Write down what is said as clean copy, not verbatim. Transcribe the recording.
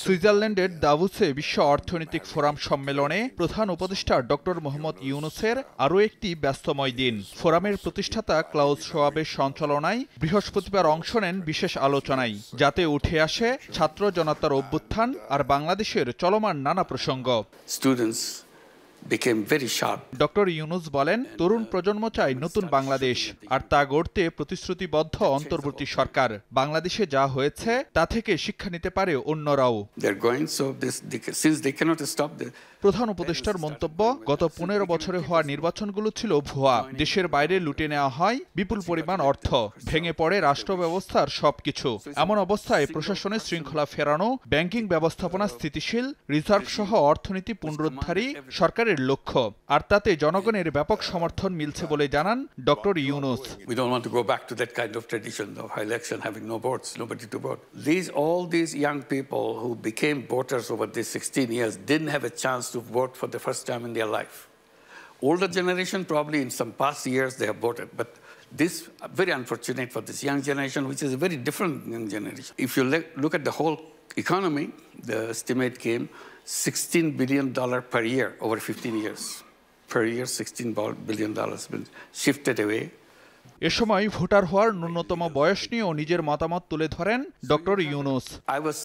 সুইজারল্যান্ডের দাভোসে বিশ্ব অর্থনৈতিক ফোরাম সম্মেলনে প্রধান উপদেষ্টা ডক্টর মোহাম্মদ ইউনূসের আরও একটি ব্যস্তময় দিন। ফোরামের প্রতিষ্ঠাতা ক্লাউস শোয়াবের সঞ্চালনায় বৃহস্পতিবার অংশ নেন বিশেষ আলোচনায়, যাতে উঠে আসে ছাত্র জনতার অভ্যুত্থান আর বাংলাদেশের চলমান নানা প্রসঙ্গ। ডক্টর ইউনূস বলেন, তরুণ প্রজন্ম চায় নতুন বাংলাদেশ, আর তা গড়তে প্রতিশ্রুতিবদ্ধ অন্তর্বর্তী সরকার। বাংলাদেশে যা হয়েছে তা থেকে শিক্ষা নিতে পারে অন্যরাও। প্রধান উপদেষ্টার মন্তব্য, গত 15 বছরে হওয়া নির্বাচনগুলো ছিল ভুয়া। দেশের বাইরে লুটে নেওয়া হয় বিপুল পরিমাণ অর্থ, ভেঙে পড়ে রাষ্ট্র ব্যবস্থার সবকিছু। এমন অবস্থায় প্রশাসনের শৃঙ্খলা ফেরানো, ব্যাংকিং ব্যবস্থাপনা স্থিতিশীল, রিজার্ভ সহ অর্থনীতি পুনরুদ্ধারই সরকারের লক্ষ্য, আর তাতে জনগণের ব্যাপক সমর্থন মিলছে বলে জানান doctor Yunus. All these young people who became voters over these 16 years didn't have a chance to vote for the first time in their life. Older generation, probably in some past years, they have voted, but this very unfortunate for this young generation, which is a very different young generation. If you look at the whole economy, the estimate came $16 billion per year over 15 years. Per year, $16 billion has been shifted away. এ সময় voter হওয়ার ন্যূনতম বয়স নিয়েও নিজের মতামত তুলে ধরেন doctor Yunus.